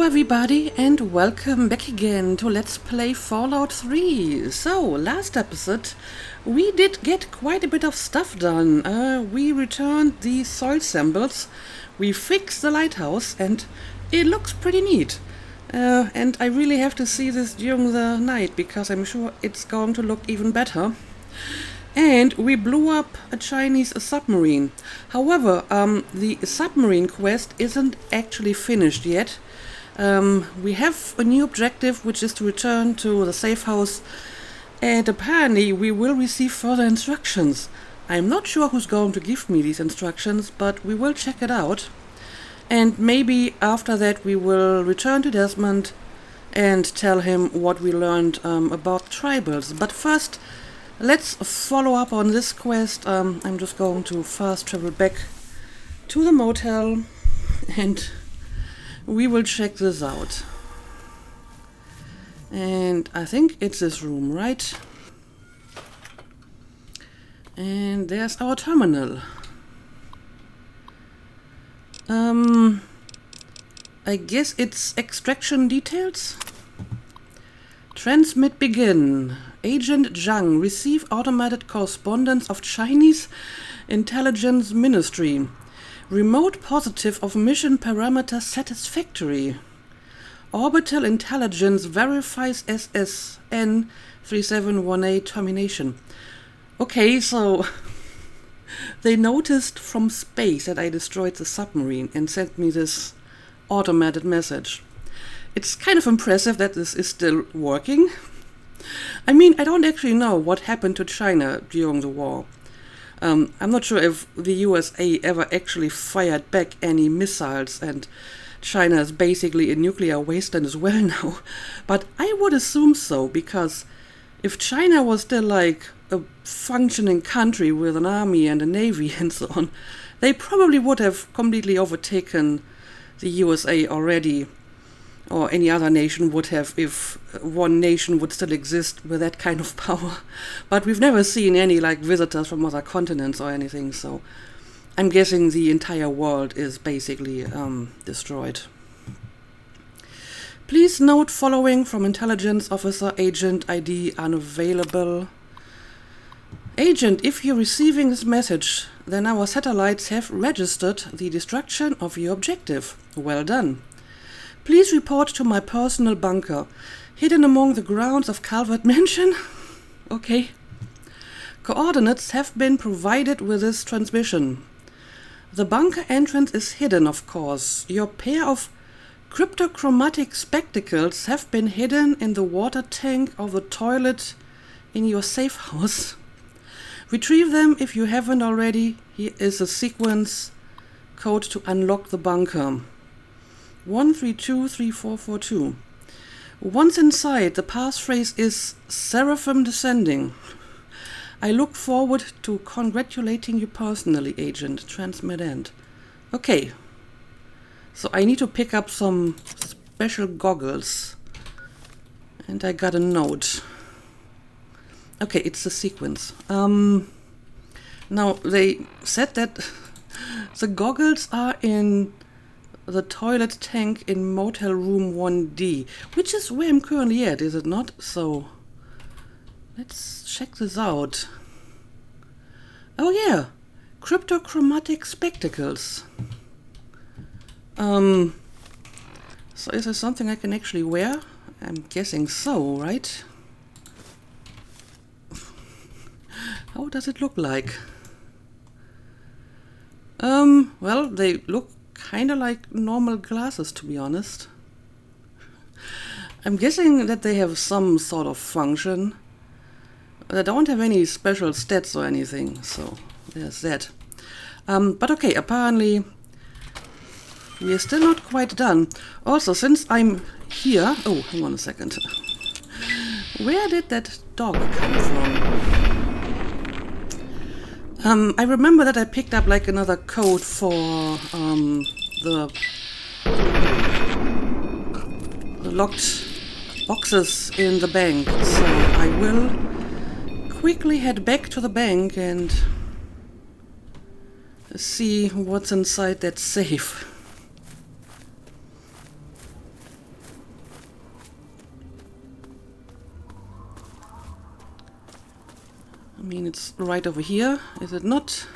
Hello everybody and welcome back again to Let's Play Fallout 3. So, last episode we did get quite a bit of stuff done. We returned the soil samples, we fixed the lighthouse and it looks pretty neat. And I really have to see this during the night because I'm sure it's going to look even better. And we blew up a Chinese submarine. However, the submarine quest isn't actually finished yet. We have a new objective, which is to return to the safe house, and apparently we will receive further instructions. I'm not sure who's going to give me these instructions, but we will check it out. And maybe after that we will return to Desmond and tell him what we learned about tribals. But first, let's follow up on this quest. I'm just going to fast travel back to the motel and we will check this out. And I think it's this room, right? And there's our terminal. I guess it's extraction details. Transmit begin. Agent Zhang, receive automated correspondence of Chinese Intelligence Ministry. Remote positive of mission parameter satisfactory. Orbital intelligence verifies SSN 3718 termination. Okay, so they noticed from space that I destroyed the submarine and sent me this automated message. It's kind of impressive that this is still working. I mean, I don't actually know what happened to China during the war. I'm not sure if the USA ever actually fired back any missiles, and China is basically a nuclear wasteland as well now. But I would assume so, because if China was still like a functioning country with an army and a navy and so on, they probably would have completely overtaken the USA already, or any other nation would have if one nation would still exist with that kind of power. But we've never seen any like visitors from other continents or anything, so I'm guessing the entire world is basically destroyed. Please note following from Intelligence Officer Agent ID unavailable. Agent, if you're receiving this message, then our satellites have registered the destruction of your objective. Well done. Please report to my personal bunker, hidden among the grounds of Calvert Mansion. Okay. Coordinates have been provided with this transmission. The bunker entrance is hidden, of course. Your pair of cryptochromatic spectacles have been hidden in the water tank of the toilet in your safe house. Retrieve them if you haven't already. Here is a sequence code to unlock the bunker. 1323442. Once inside, the passphrase is Seraphim Descending. I look forward to congratulating you personally, Agent. Transmit end. Okay. So I need to pick up some special goggles. And I got a note. Okay, it's the sequence. Now, they said that the goggles are in the toilet tank in motel room 1D, which is where I'm currently at, is it not? So let's check this out. Oh yeah, cryptochromatic spectacles. So is there something I can actually wear? I'm guessing so, right? How does it look like? Well, they look kind of like normal glasses, to be honest. I'm guessing that they have some sort of function. They don't have any special stats or anything, so there's that. But okay, apparently we are still not quite done. Also, since I'm here... Oh, hang on a second. Where did that dog come from? I remember that I picked up like another code for the locked boxes in the bank, so I will quickly head back to the bank and see what's inside that safe. mean, it's right over here, is it not?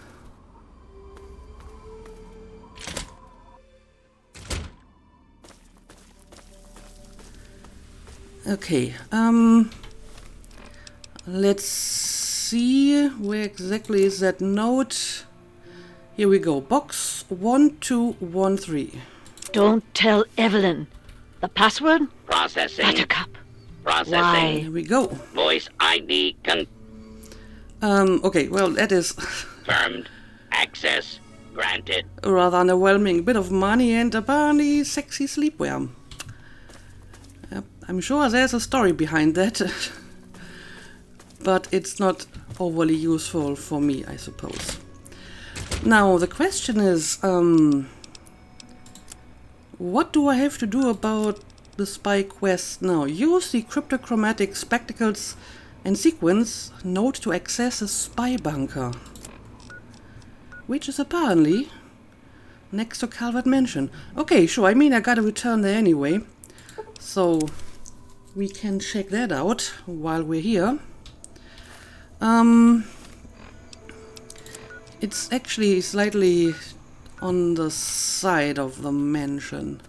Okay, let's see, where exactly is that note? Here we go, box 1213. Don't tell Evelyn. The password? Processing. Buttercup. Processing. Why? There we go. Voice ID Okay, well, that is confirmed. Access granted. rather underwhelming. Bit of money and apparently sexy sleepwear. Yep, I'm sure there's a story behind that. But it's not overly useful for me, I suppose. Now, the question is, what do I have to do about the spy quest now? Use the cryptochromatic spectacles and sequence node to access a spy bunker, which is apparently next to Calvert Mansion. Okay, sure, I mean, I gotta return there anyway, so we can check that out while we're here. It's actually slightly on the side of the mansion.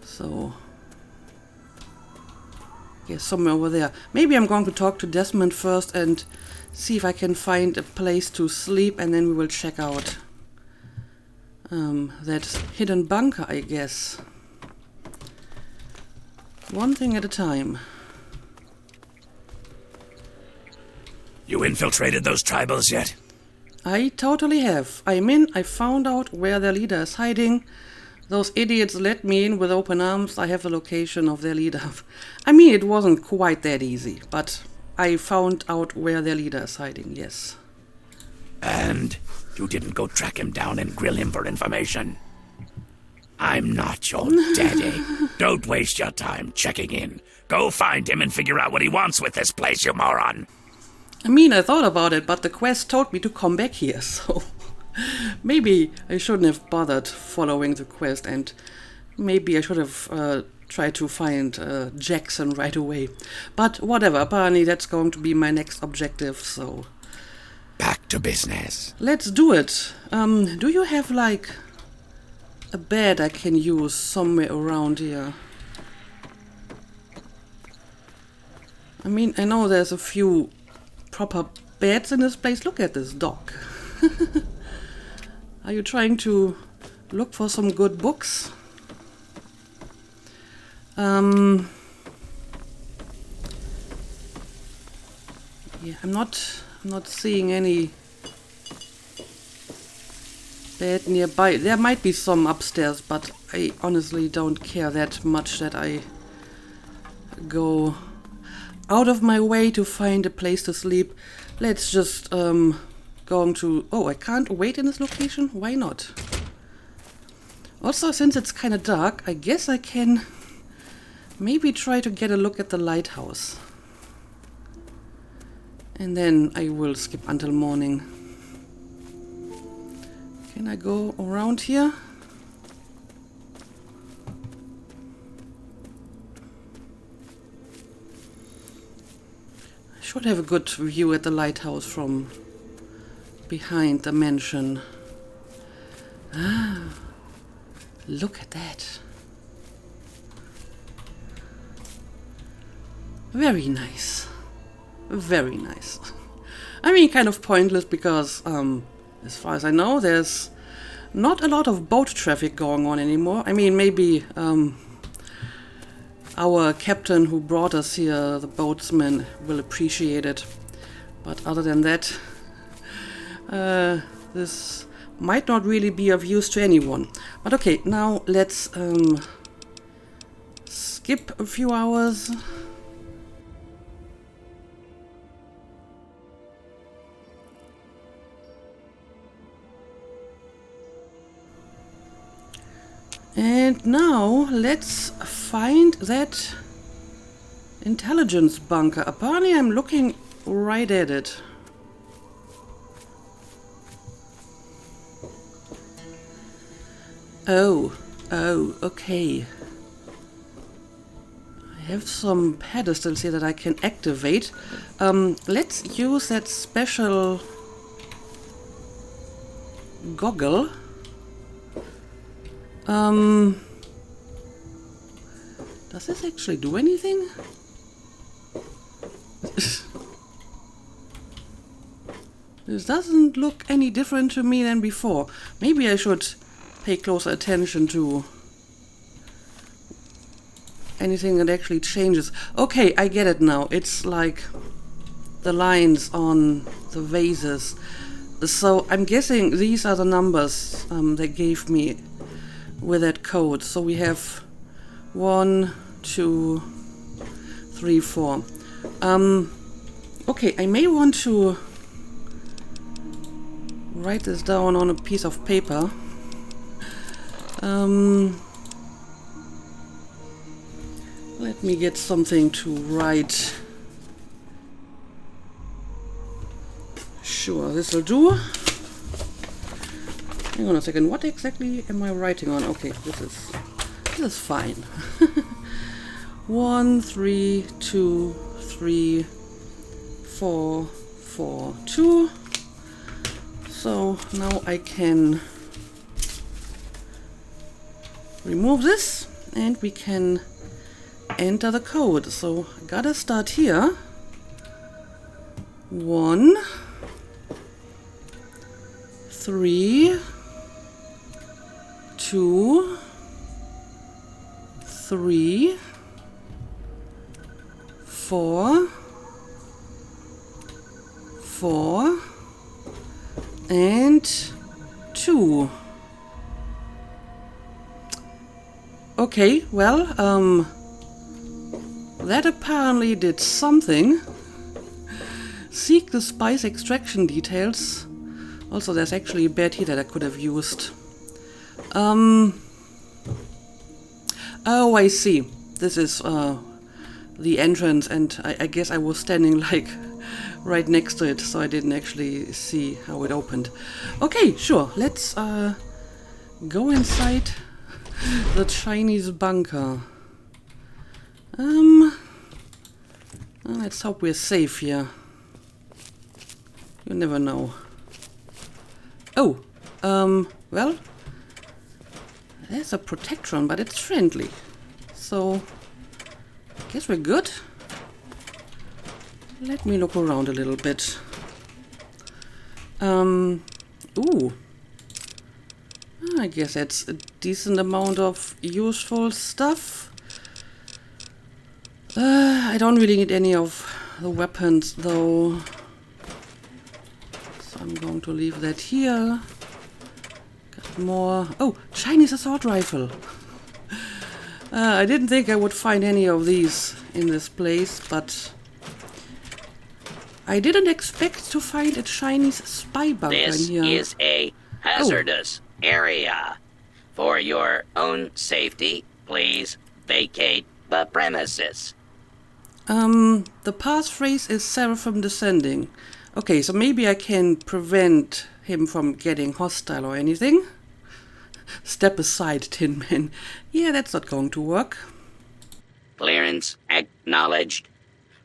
So, yeah, somewhere over there. Maybe I'm going to talk to Desmond first and see if I can find a place to sleep, and then we will check out that hidden bunker, I guess. One thing at a time. You infiltrated those tribals yet? I totally have. I'm in. I found out where their leader is hiding. Those idiots let me in with open arms. I have the location of their leader. I mean, it wasn't quite that easy, but I found out where their leader is hiding, yes. And you didn't go track him down and grill him for information? I'm not your daddy. Don't waste your time checking in. Go find him and figure out what he wants with this place, you moron. I mean, I thought about it, but the quest told me to come back here, so maybe I shouldn't have bothered following the quest, and maybe I should have tried to find Jackson right away. But whatever, apparently that's going to be my next objective, so... Back to business. Let's do it. Do you have, like, a bed I can use somewhere around here? I mean, I know there's a few proper beds in this place. Look at this dog. Are you trying to look for some good books? Yeah, I'm not seeing any bed nearby. There might be some upstairs, but I honestly don't care that much that I go out of my way to find a place to sleep. Let's just going to... Oh, I can't wait in this location? Why not? Also, since it's kind of dark, I guess I can maybe try to get a look at the lighthouse. And then I will skip until morning. Can I go around here? I should have a good view at the lighthouse from behind the mansion. Ah, look at that. Very nice. Very nice. I mean, kind of pointless because, as far as I know, there's not a lot of boat traffic going on anymore. I mean, maybe our captain who brought us here, the boatsman, will appreciate it. But other than that, this might not really be of use to anyone. But okay, now let's skip a few hours. And now let's find that intelligence bunker. Apparently I'm looking right at it. Oh, okay. I have some pedestals here that I can activate. Let's use that special goggle. Does this actually do anything? This doesn't look any different to me than before. Maybe I should pay closer attention to anything that actually changes. Okay, I get it now. It's like the lines on the vases. So I'm guessing these are the numbers they gave me with that code. So we have 1, 2, 3, 4. Okay, I may want to write this down on a piece of paper. Let me get something to write. Sure, this will do. Hang on a second, what exactly am I writing on? Okay, this is fine. 1, 3, 2, 3, 4, 4, 2. So now I can remove this and we can enter the code. So I gotta start here. 1, 3, 2, 3, 4, 4, and 2. Okay, well, that apparently did something. Seek the spice extraction details. Also, there's actually a bed here that I could have used. Oh, I see. This is the entrance, and I guess I was standing like right next to it, so I didn't actually see how it opened. Okay, sure. Let's go inside the Chinese bunker. Let's hope we're safe here. You never know. Oh, well, there's a protectron, but it's friendly. So, I guess we're good. Let me look around a little bit. Ooh. I guess that's a decent amount of useful stuff. I don't really need any of the weapons, though. So I'm going to leave that here. Got more. Oh, Chinese assault rifle. I didn't think I would find any of these in this place, but I didn't expect to find a Chinese spy bunker in This here. is a hazardous area. For your own safety, please vacate the premises. The passphrase is Seraphim descending. Okay, so maybe I can prevent him from getting hostile or anything. Step aside, Tin Man. Yeah, that's not going to work. Clearance acknowledged.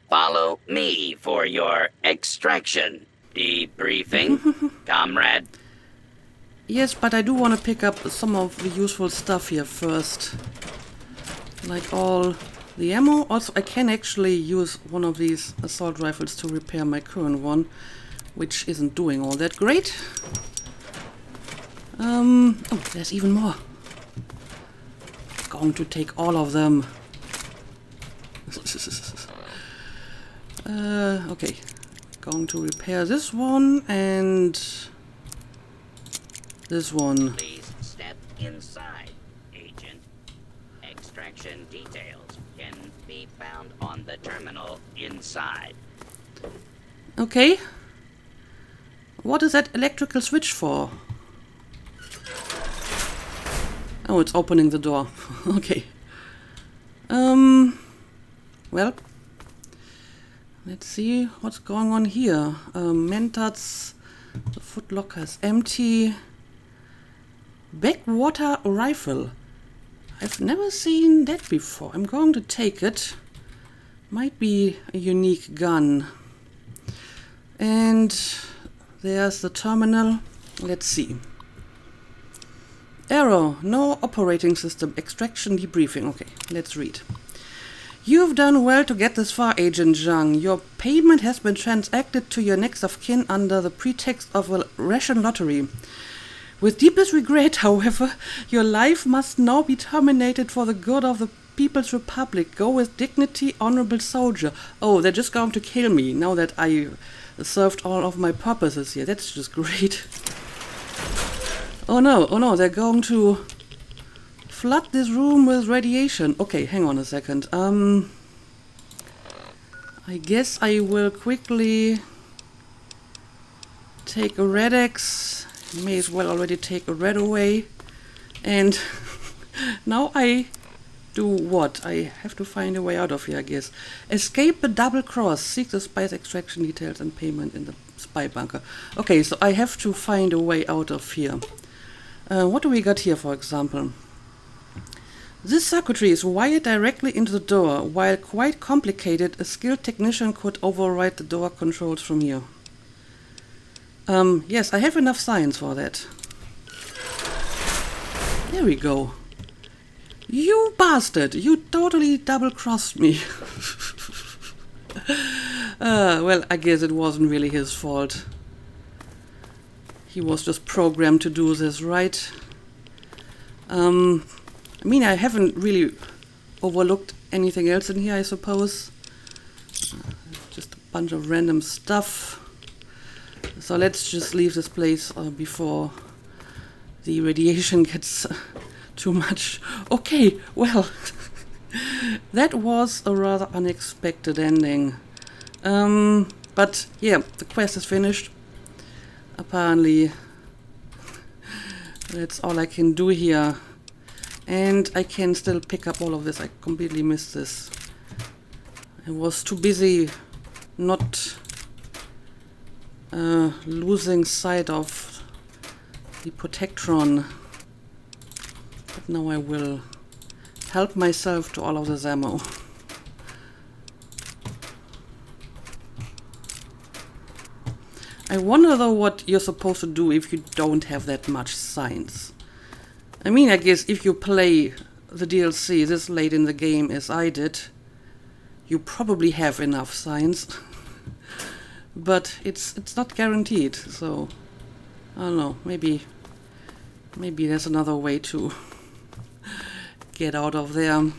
Follow me for your extraction. Debriefing, comrade. Yes, but I do want to pick up some of the useful stuff here first. Like all the ammo. Also, I can actually use one of these assault rifles to repair my current one, which isn't doing all that great. Oh, there's even more. Going to take all of them. Okay. Going to repair this one and this one. Please step inside, Agent. Extraction details can be found on the terminal inside. Okay. What is that electrical switch for? Oh, it's opening the door. Okay. Well, let's see what's going on here. Mentats, the footlocker is empty. Backwater rifle. I've never seen that before. I'm going to take it. Might be a unique gun. And there's the terminal. Let's see. Error. No operating system. Extraction debriefing. Okay, let's read. You've done well to get this far, Agent Zhang. Your payment has been transacted to your next of kin under the pretext of a ration lottery. With deepest regret, however, your life must now be terminated for the good of the People's Republic. Go with dignity, honorable soldier. Oh, they're just going to kill me now that I served all of my purposes here. That's just great. Oh no, they're going to flood this room with radiation. Okay, hang on a second. I guess I will quickly take a Red-X. May as well already take a Red away. And now I do what? I have to find a way out of here, I guess. Escape the double cross. Seek the spy's extraction details and payment in the spy bunker. Okay, so I have to find a way out of here. What do we got here, for example? This circuitry is wired directly into the door. While quite complicated, a skilled technician could override the door controls from here. Yes, I have enough science for that. There we go. You bastard! You totally double-crossed me. Well, I guess it wasn't really his fault. He was just programmed to do this, right? I mean, I haven't really overlooked anything else in here, I suppose. Just a bunch of random stuff. So let's just leave this place before the radiation gets too much. Okay, well, that was a rather unexpected ending. But yeah, the quest is finished. Apparently, that's all I can do here. And I can still pick up all of this. I completely missed this. I was too busy not losing sight of the Protectron. But now I will help myself to all of this ammo. I wonder though what you're supposed to do if you don't have that much science. I mean, I guess if you play the DLC this late in the game as I did, you probably have enough science. But it's not guaranteed, so I don't know, maybe there's another way to get out of there.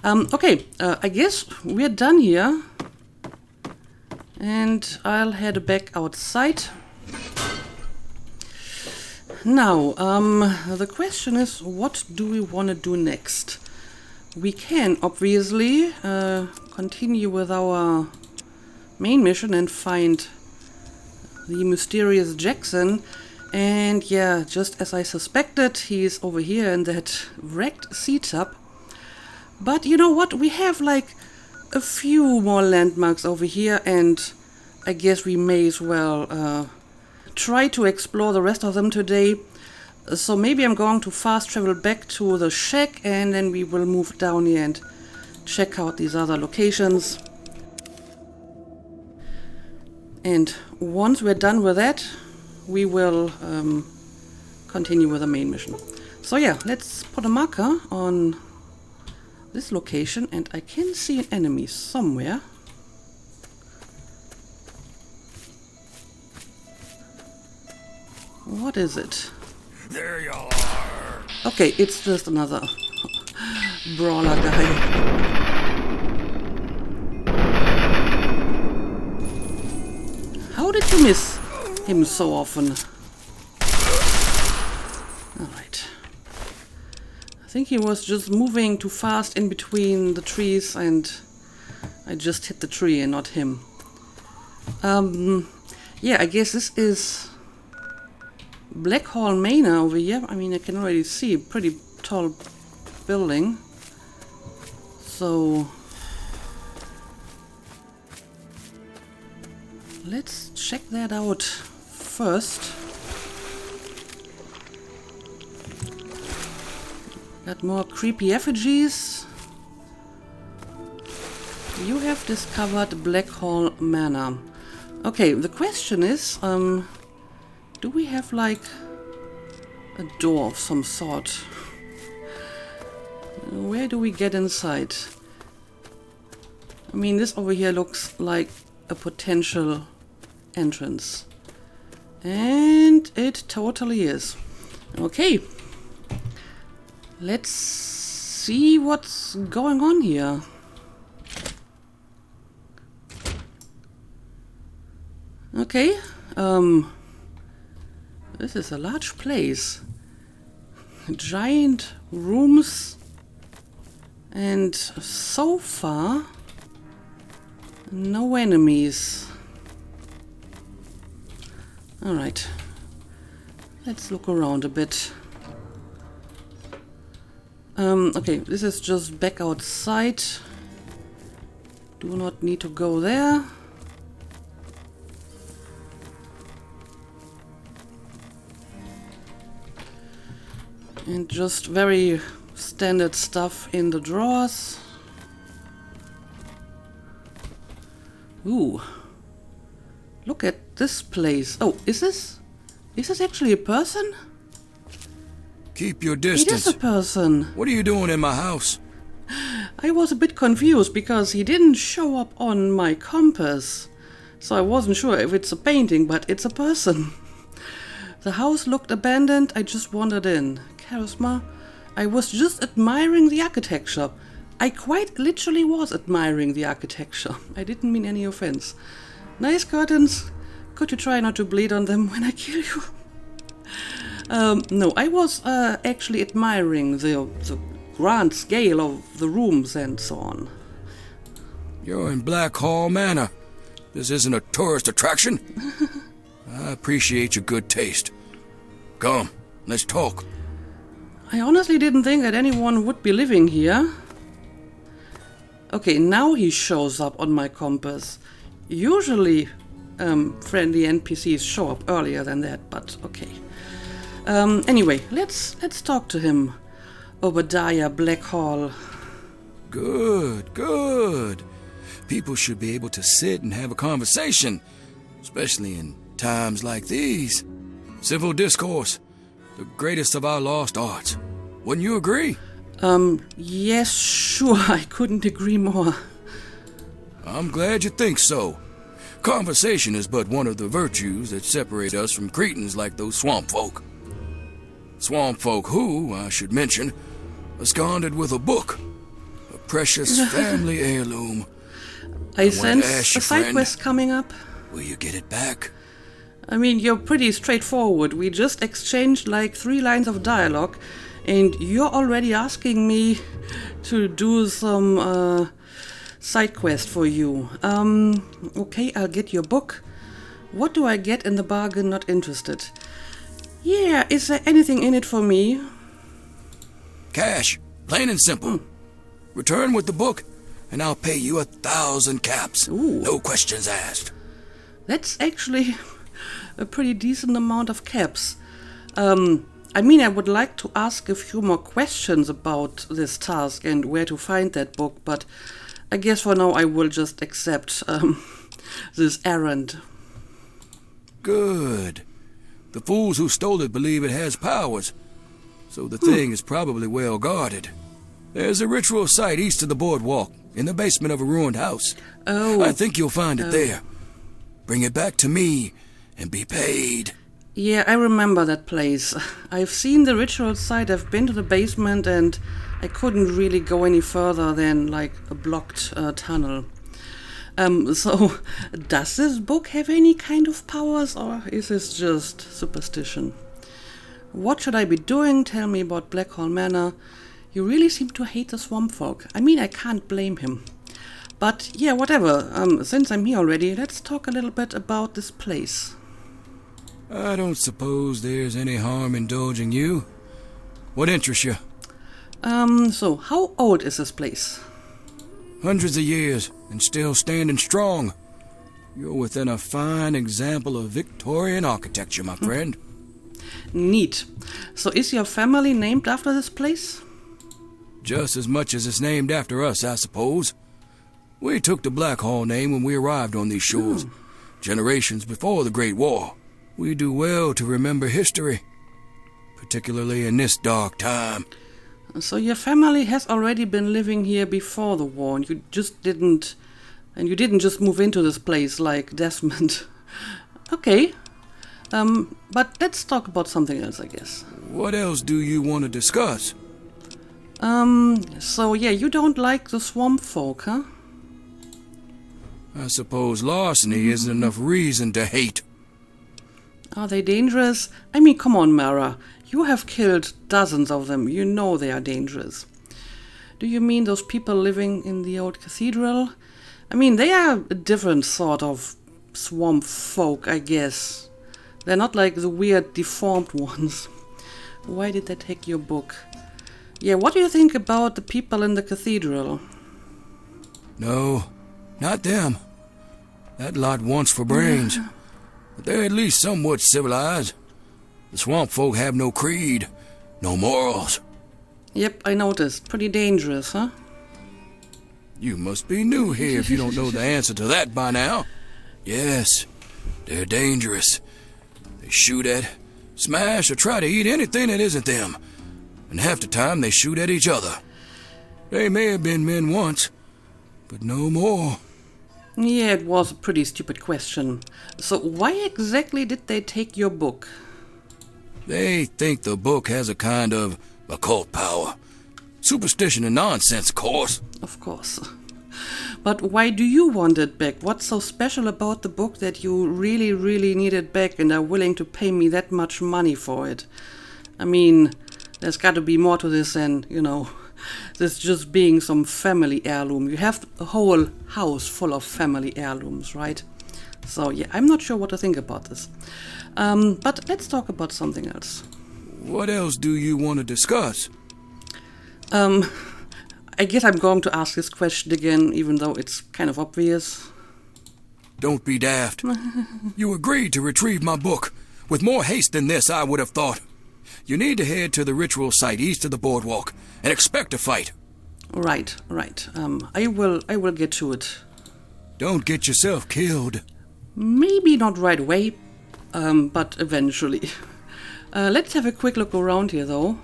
Okay, I guess we're done here. And I'll head back outside. Now, the question is, what do we want to do next? We can obviously continue with our main mission and find the mysterious Jackson. And yeah, just as I suspected, he's over here in that wrecked sea-tub. But you know what? We have like a few more landmarks over here, and I guess we may as well try to explore the rest of them today. So maybe I'm going to fast travel back to the shack, and then we will move down here and check out these other locations. And once we're done with that, we will continue with the main mission. So yeah, let's put a marker on this location, and I can see an enemy somewhere. What is it? There you are. Okay, it's just another brawler guy. How did you miss him so often? Alright. I think he was just moving too fast in between the trees, and I just hit the tree and not him. Yeah, I guess this is Black Hall Manor over here. I mean, I can already see a pretty tall building. So let's check that out first. Got more creepy effigies. You have discovered Black Hall Manor. Okay, the question is, do we have like a door of some sort? Where do we get inside? I mean, this over here looks like a potential entrance. And it totally is. Okay. Let's see what's going on here. Okay. This is a large place. Giant rooms. And so far, no enemies. Alright. Let's look around a bit. Okay, this is just back outside. Do not need to go there. And just very standard stuff in the drawers. Ooh. Look at this place. Oh, is this actually a person? Keep your It distance. is a person. What are you doing in my house? I was a bit confused because he didn't show up on my compass. So I wasn't sure if it's a painting, but it's a person. The house looked abandoned. I just wandered in. Charisma. I was just admiring the architecture. I quite literally was admiring the architecture. I didn't mean any offense. Nice curtains. Could you try not to bleed on them when I kill you? No, I was actually admiring the grand scale of the rooms and so on. You're in Black Hall Manor. This isn't a tourist attraction. I appreciate your good taste. Come, let's talk. I honestly didn't think that anyone would be living here. Okay, now he shows up on my compass. Usually, friendly NPCs show up earlier than that, but okay. Anyway, let's talk to him. Obadiah Black Hall. Good, good. People should be able to sit and have a conversation, especially in times like these. Civil discourse, the greatest of our lost arts. Wouldn't you agree? Yes, sure, I couldn't agree more. I'm glad you think so. Conversation is but one of the virtues that separate us from cretins like those swamp folk. Swamp folk who, I should mention, absconded with a book, a precious family heirloom. I wanted to sense ask a you, side friend. quest coming up. Will you get it back? I mean, you're pretty straightforward. We just exchanged like 3 lines of dialogue, and you're already asking me to do some side quest for you. Okay, I'll get your book. What do I get in the bargain? Not interested. Yeah, is there anything in it for me? Cash, plain and simple. Return with the book, and I'll pay you 1,000 caps. Ooh. No questions asked. That's actually a pretty decent amount of caps. I mean, I would like to ask a few more questions about this task and where to find that book, but I guess for now I will just accept this errand. Good. The fools who stole it believe it has powers, so the thing is probably well guarded. There's a ritual site east of the boardwalk, in the basement of a ruined house. Oh. I think you'll find it there. Bring it back to me, and be paid. Yeah, I remember that place. I've seen the ritual site, I've been to the basement, and I couldn't really go any further than like a blocked tunnel. So, does this book have any kind of powers, or is this just superstition? What should I be doing? Tell me about Black Hall Manor. You really seem to hate the swamp folk. I mean, I can't blame him. But yeah, whatever. Since I'm here already, let's talk a little bit about this place. I don't suppose there's any harm indulging you. What interests you? So how old is this place? Hundreds of years, and still standing strong. You're within a fine example of Victorian architecture, my friend. Neat. So is your family named after this place? Just as much as it's named after us, I suppose. We took the Blackhall name when we arrived on these shores, generations before the Great War. We do well to remember history, particularly in this dark time. So your family has already been living here before the war, and you didn't just move into this place like Desmond. Okay. But let's talk about something else, I guess. What else do you want to discuss? So yeah, you don't like the swamp folk, huh? I suppose larceny isn't enough reason to hate. Are they dangerous? I mean, come on, Mara. You have killed dozens of them. You know they are dangerous. Do you mean those people living in the old cathedral? I mean, they are a different sort of swamp folk, I guess. They're not like the weird, deformed ones. Why did they take your book? Yeah, what do you think about the people in the cathedral? No, not them. That lot wants for brains. But they're at least somewhat civilized. The swamp folk have no creed, no morals. Yep, I noticed. Pretty dangerous, huh? You must be new here if you don't know the answer to that by now. Yes, they're dangerous. They shoot at, smash, or try to eat anything that isn't them. And half the time they shoot at each other. They may have been men once, but no more. Yeah, it was a pretty stupid question. So why exactly did they take your book? They think the book has a kind of occult power. Superstition and nonsense, of course. Of course. But why do you want it back? What's so special about the book that you really, really need it back and are willing to pay me that much money for it? I mean, there's got to be more to this than, this just being some family heirloom. You have a whole house full of family heirlooms, right? So, yeah, I'm not sure what to think about this. But let's talk about something else. What else do you want to discuss? I guess I'm going to ask this question again, even though it's kind of obvious. Don't be daft. You agreed to retrieve my book. With more haste than this, I would have thought. You need to head to the ritual site east of the boardwalk and expect a fight. Right. I will get to it. Don't get yourself killed. Maybe not right away, but eventually. Let's have a quick look around here, though.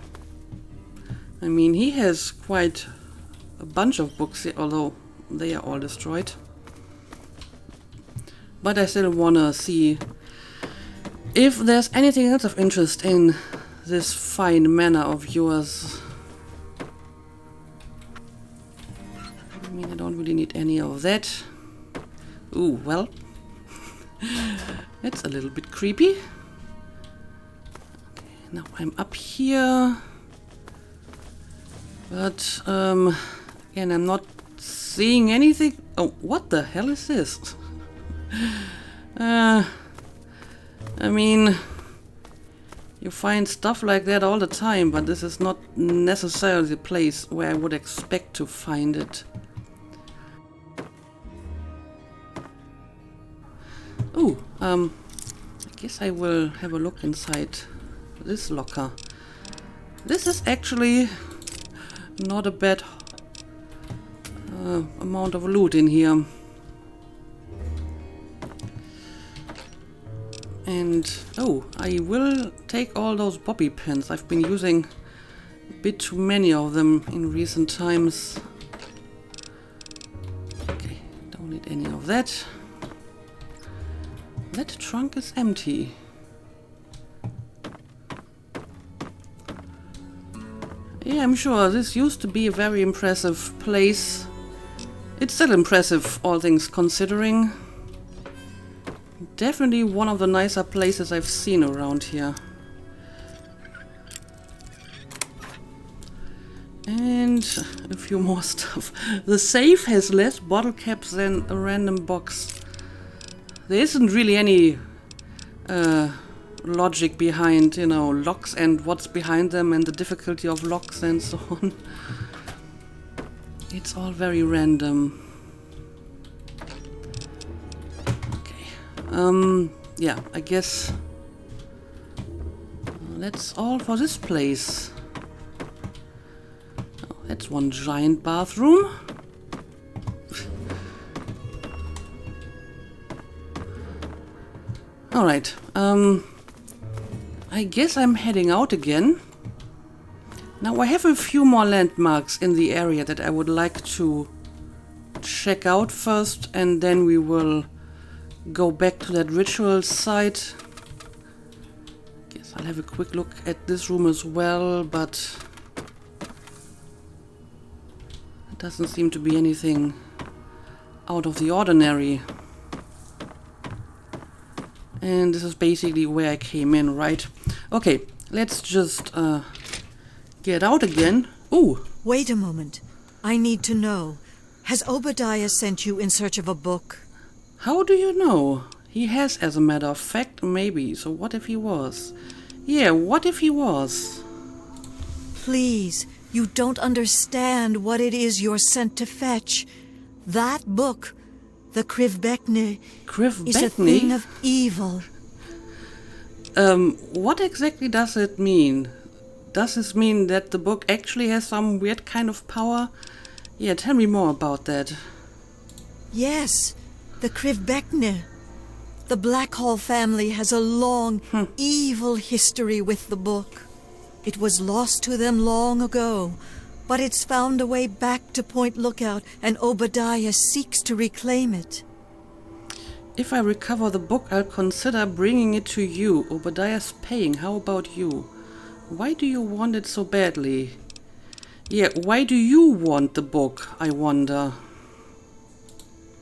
I mean, he has quite a bunch of books here, although they are all destroyed. But I still wanna see if there's anything else of interest in this fine manor of yours. I mean, I don't really need any of that. Ooh, well. It's a little bit creepy. Okay, now I'm up here. But, again, I'm not seeing anything. Oh, what the hell is this? I mean, you find stuff like that all the time, but this is not necessarily the place where I would expect to find it. Oh, I guess I will have a look inside this locker. This is actually not a bad amount of loot in here. And, oh, I will take all those bobby pins. I've been using a bit too many of them in recent times. Okay, don't need any of that. That trunk is empty. Yeah, I'm sure this used to be a very impressive place. It's still impressive, all things considering. Definitely one of the nicer places I've seen around here. And a few more stuff. The safe has less bottle caps than a random box. There isn't really any logic behind, locks and what's behind them and the difficulty of locks and so on. It's all very random. Okay. Yeah, I guess that's all for this place. Oh, that's one giant bathroom. Alright, I guess I'm heading out again. Now I have a few more landmarks in the area that I would like to check out first, and then we will go back to that ritual site. Guess I'll have a quick look at this room as well, but it doesn't seem to be anything out of the ordinary. And this is basically where I came in, right? Okay, let's just get out again. Ooh! Wait a moment. I need to know. Has Obadiah sent you in search of a book? How do you know? He has, as a matter of fact, maybe. So what if he was? Yeah, what if he was? Please, you don't understand what it is you're sent to fetch. That book, the Krivbekne, is a thing of evil. What exactly does it mean? Does this mean that the book actually has some weird kind of power? Yeah, tell me more about that. Yes, the Krivbekne. The Blackhall family has a long, evil history with the book. It was lost to them long ago, but it's found a way back to Point Lookout, and Obadiah seeks to reclaim it. If I recover the book, I'll consider bringing it to you. Obadiah's paying. How about you? Why do you want it so badly? Yeah, why do you want the book, I wonder?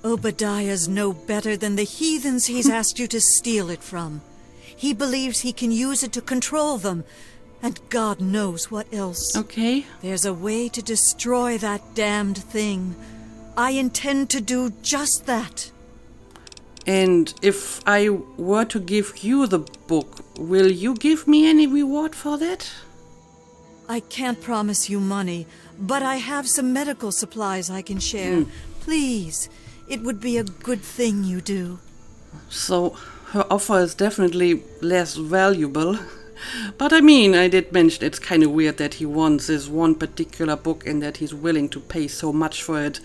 Obadiah's no better than the heathens he's asked you to steal it from. He believes he can use it to control them, and God knows what else. Okay. There's a way to destroy that damned thing. I intend to do just that. And if I were to give you the book, will you give me any reward for that? I can't promise you money, but I have some medical supplies I can share. Please, it would be a good thing you do. So, her offer is definitely less valuable. But I mean, I did mention it's kind of weird that he wants this one particular book and that he's willing to pay so much for it.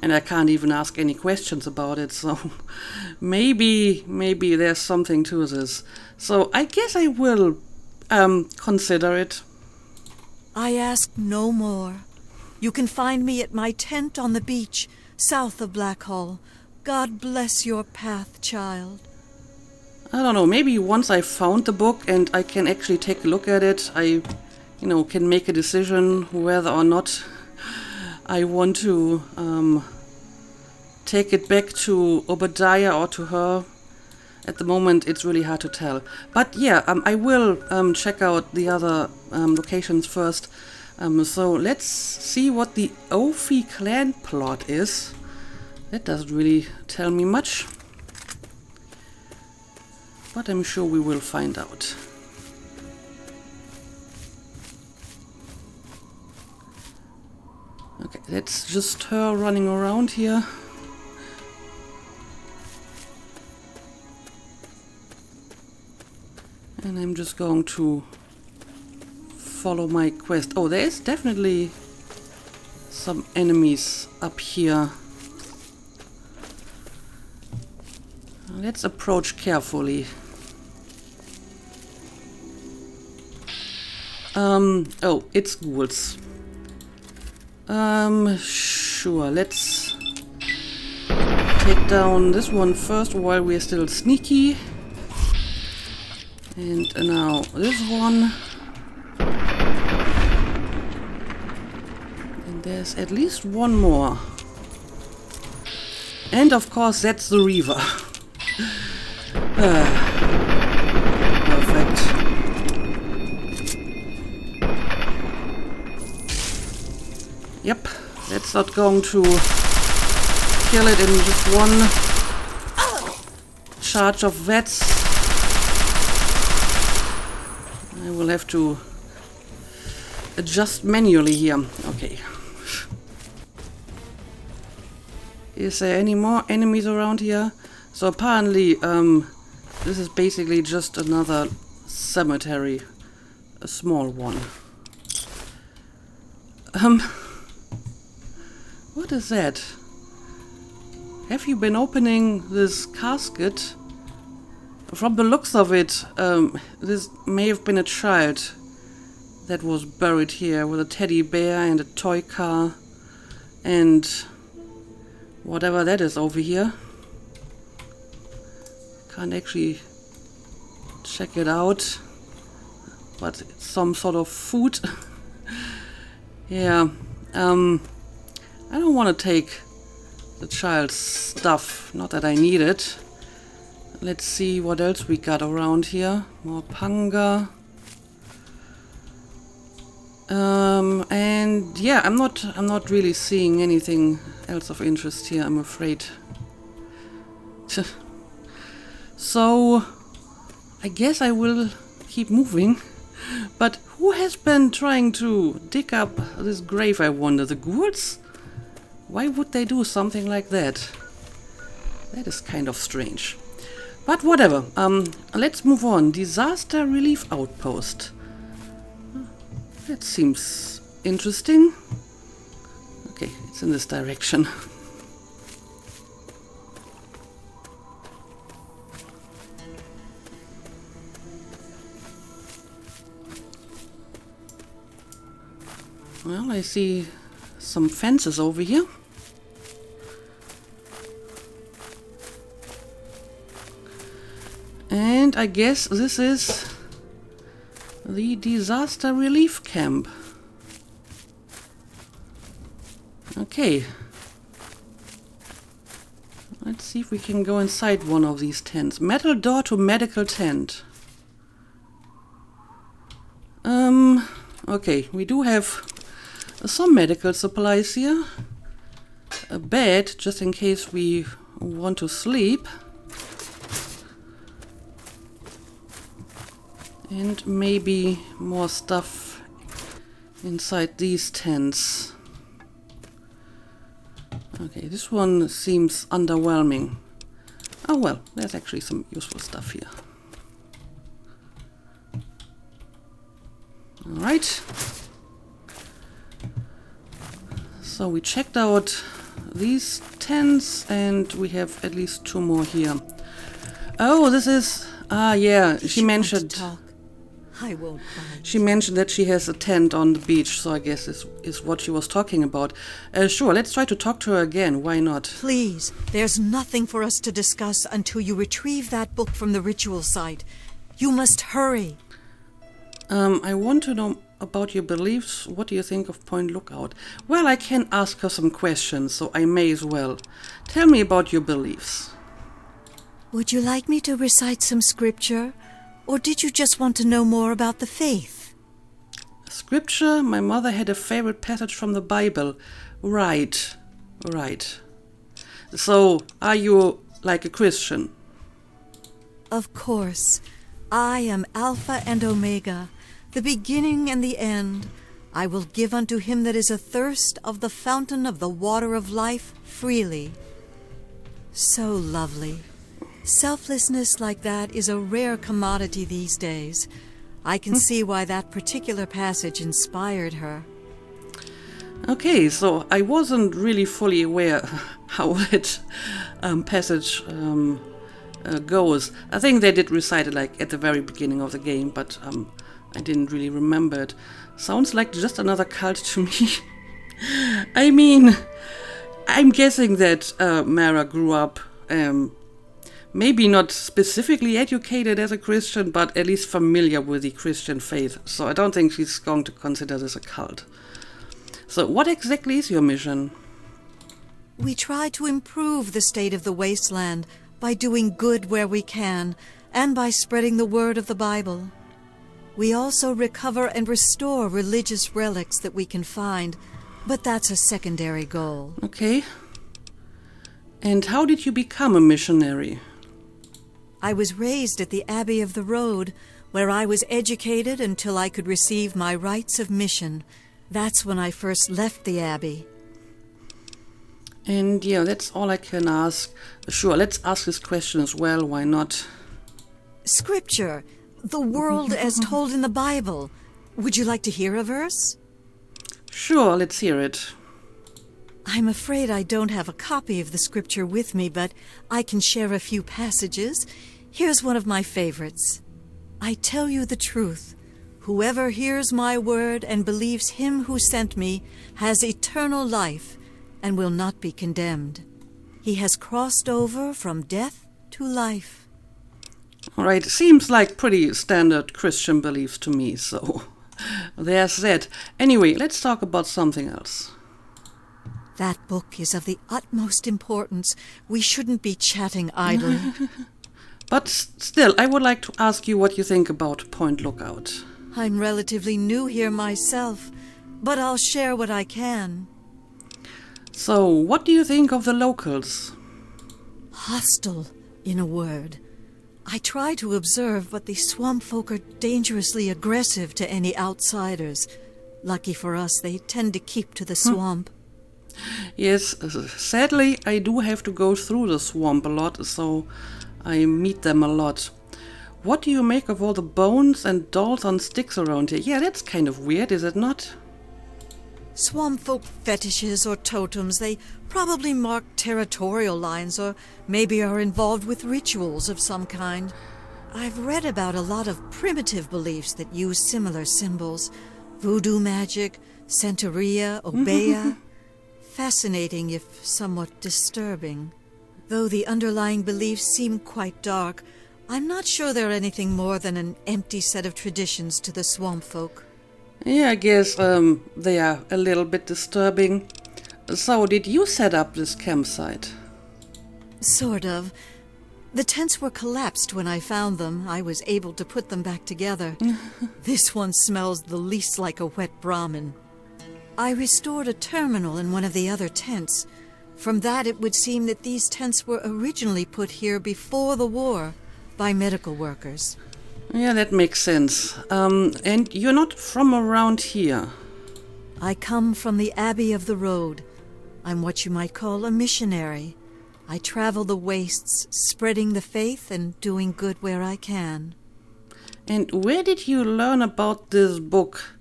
And I can't even ask any questions about it, so maybe there's something to this. So I guess I will consider it. I ask no more. You can find me at my tent on the beach, south of Blackhall. God bless your path, child. I don't know, maybe once I found the book and I can actually take a look at it, I, can make a decision whether or not I want to take it back to Obadiah or to her. At the moment, it's really hard to tell. But yeah, I will check out the other locations first. So let's see what the Ophi clan plot is. That doesn't really tell me much. But I'm sure we will find out. Okay, that's just her running around here. And I'm just going to follow my quest. Oh, there is definitely some enemies up here. Let's approach carefully. Oh, it's ghouls. Sure, let's take down this one first while we're still sneaky. And now this one. And there's at least one more. And of course that's the Reaver. Perfect. Yep, that's not going to kill it in just one charge of vets. I will have to adjust manually here. Okay. Is there any more enemies around here? So apparently, this is basically just another cemetery. A small one. What is that? Have you been opening this casket from the looks of it, this may have been a child that was buried here with a teddy bear and a toy car and whatever that is over here. Can't actually check it out, but it's some sort of food. Yeah, I don't want to take the child's stuff, not that I need it. Let's see what else we got around here. More panga. And yeah, I'm not really seeing anything else of interest here, I'm afraid. So I guess I will keep moving. But who has been trying to dig up this grave, I wonder? The ghouls? Why would they do something like that? That is kind of strange. But whatever. Let's move on. Disaster Relief Outpost. That seems interesting. Okay, it's in this direction. Well, I see some fences over here. And I guess this is the disaster relief camp. Okay. Let's see if we can go inside one of these tents. Metal door to medical tent. Okay, we do have some medical supplies here. A bed, just in case we want to sleep. And maybe more stuff inside these tents. Okay, this one seems underwhelming. Oh well, there's actually some useful stuff here. Alright. So we checked out these tents and we have at least 2 more here. Oh, this is... yeah, she mentioned... I won't bite. She mentioned that she has a tent on the beach, so I guess this is what she was talking about. Sure, let's try to talk to her again. Why not? Please, there's nothing for us to discuss until you retrieve that book from the ritual site. You must hurry. I want to know about your beliefs. What do you think of Point Lookout? Well, I can ask her some questions, so I may as well. Tell me about your beliefs. Would you like me to recite some scripture? Or did you just want to know more about the faith? Scripture? My mother had a favorite passage from the Bible. Right. So, are you like a Christian? Of course. I am Alpha and Omega, the beginning and the end. I will give unto him that is athirst of the fountain of the water of life freely. So lovely. Selflessness like that is a rare commodity these days. I can see why that particular passage inspired her. Okay, so I wasn't really fully aware how that passage goes. I think they did recite it like at the very beginning of the game, but I didn't really remember it. Sounds like just another cult to me. I mean, I'm guessing that Mara grew up maybe not specifically educated as a Christian, but at least familiar with the Christian faith. So I don't think she's going to consider this a cult. So what exactly is your mission? We try to improve the state of the wasteland by doing good where we can, and by spreading the word of the Bible. We also recover and restore religious relics that we can find, but that's a secondary goal. Okay. And how did you become a missionary? I was raised at the Abbey of the Road, where I was educated until I could receive my rites of mission. That's when I first left the Abbey. And yeah, that's all I can ask. Sure, let's ask this question as well, why not? Scripture, the world as told in the Bible. Would you like to hear a verse? Sure, let's hear it. I'm afraid I don't have a copy of the scripture with me, but I can share a few passages. Here's one of my favorites. I tell you the truth. Whoever hears my word and believes him who sent me has eternal life and will not be condemned. He has crossed over from death to life. All right, seems like pretty standard Christian beliefs to me, so there's that. Anyway, let's talk about something else. That book is of the utmost importance. We shouldn't be chatting idly. But still, I would like to ask you what you think about Point Lookout. I'm relatively new here myself, but I'll share what I can. So, what do you think of the locals? Hostile, in a word. I try to observe, but the swamp folk are dangerously aggressive to any outsiders. Lucky for us, they tend to keep to the swamp. Yes, sadly, I do have to go through the swamp a lot, so I meet them a lot. What do you make of all the bones and dolls on sticks around here? Yeah, that's kind of weird, is it not? Swamp folk fetishes or totems, they probably mark territorial lines or maybe are involved with rituals of some kind. I've read about a lot of primitive beliefs that use similar symbols. Voodoo magic, Santeria, Obeah. Fascinating if somewhat disturbing. Though the underlying beliefs seem quite dark, I'm not sure they're anything more than an empty set of traditions to the swamp folk. Yeah, I guess they are a little bit disturbing. So, did you set up this campsite? Sort of. The tents were collapsed when I found them. I was able to put them back together. This one smells the least like a wet Brahmin. I restored a terminal in one of the other tents. From that, it would seem that these tents were originally put here before the war by medical workers. Yeah, that makes sense. And you're not from around here? I come from the Abbey of the Road. I'm what you might call a missionary. I travel the wastes, spreading the faith and doing good where I can. And where did you learn about this book?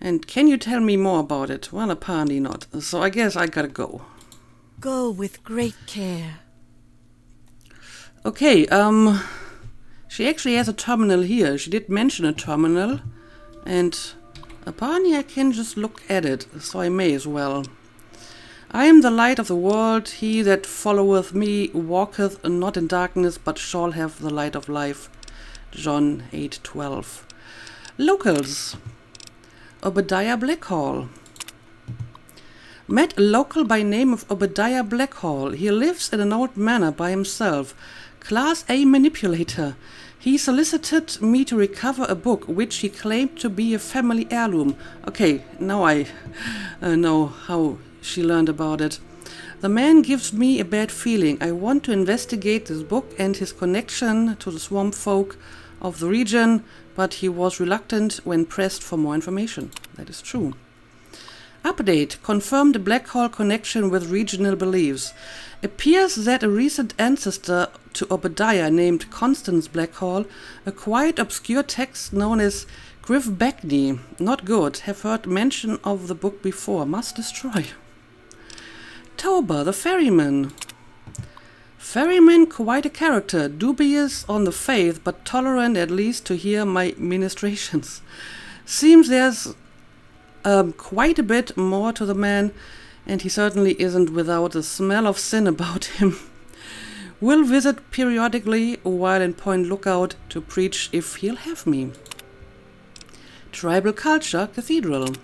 And can you tell me more about it? Well, apparently not. So I guess I gotta go. Go with great care. Okay, she actually has a terminal here. She did mention a terminal. And apparently I can just look at it, so I may as well. I am the light of the world. He that followeth me walketh not in darkness, but shall have the light of life. John 8:12. Locals. Obadiah Blackhall. Met a local by name of Obadiah Blackhall. He lives in an old manor by himself. Class A manipulator. He solicited me to recover a book which he claimed to be a family heirloom. Okay, now I know how she learned about it. The man gives me a bad feeling. I want to investigate this book and his connection to the swamp folk of the region, but he was reluctant when pressed for more information. That is true. Update. Confirmed Blackhall connection with regional beliefs. Appears that a recent ancestor to Obadiah named Constance Blackhall acquired obscure text known as Grivbacne. Not good. Have heard mention of the book before. Must destroy. Toba, the ferryman. Ferryman, quite a character. Dubious on the faith, but tolerant at least to hear my ministrations. Seems there's quite a bit more to the man, and he certainly isn't without a smell of sin about him. Will visit periodically while in Point Lookout to preach if he'll have me. Tribal culture cathedral.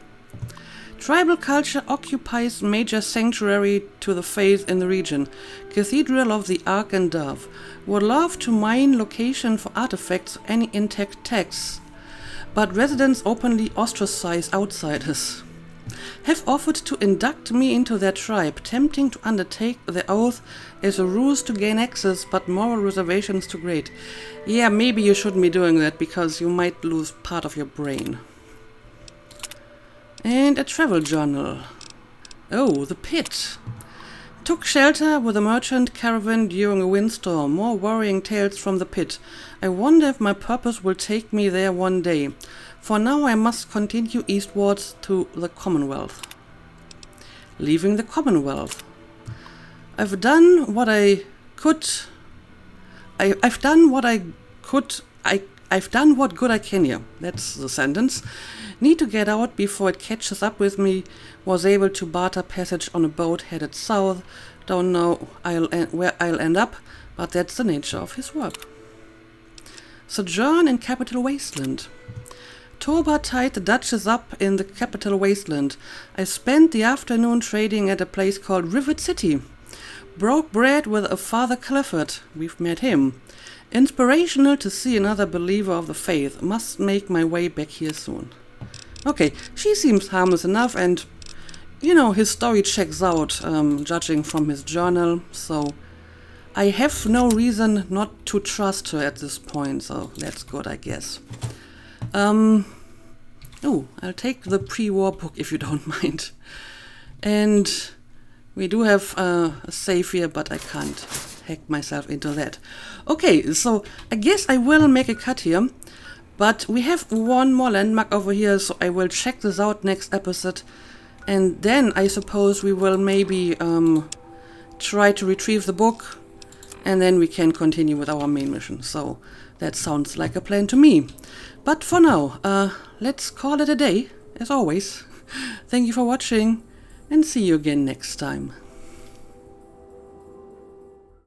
Tribal culture occupies major sanctuary to the faith in the region. Cathedral of the Ark and Dove. Would love to mine location for artifacts or any intact texts, but residents openly ostracize outsiders. Have offered to induct me into their tribe, tempting to undertake the oath as a ruse to gain access, but moral reservations too great. Yeah, maybe you shouldn't be doing that, because you might lose part of your brain. And a travel journal. Oh, the pit. Took shelter with a merchant caravan during a windstorm. More worrying tales from the pit. I wonder if my purpose will take me there one day. For now I must continue eastwards to the Commonwealth. Leaving the Commonwealth. I've done what I could. I've done what I could. I've done what good I can here. That's the sentence. Need to get out before it catches up with me. Was able to barter passage on a boat headed south. Don't know where I'll end up, but that's the nature of his work. Sojourn in Capital Wasteland. Toba tied the Duchess up in the Capital Wasteland. I spent the afternoon trading at a place called Rivet City. Broke bread with a Father Clifford. We've met him. Inspirational to see another believer of the faith. Must make my way back here soon. Okay, she seems harmless enough, and, you know, his story checks out, judging from his journal, so I have no reason not to trust her at this point, so that's good, I guess. I'll take the pre-war book if you don't mind. And we do have a save here, but I can't hack myself into that. Okay, so I guess I will make a cut here, but we have one more landmark over here, so I will check this out next episode, and then I suppose we will maybe try to retrieve the book, and then we can continue with our main mission. So that sounds like a plan to me. But for now, let's call it a day, as always. Thank you for watching, and see you again next time.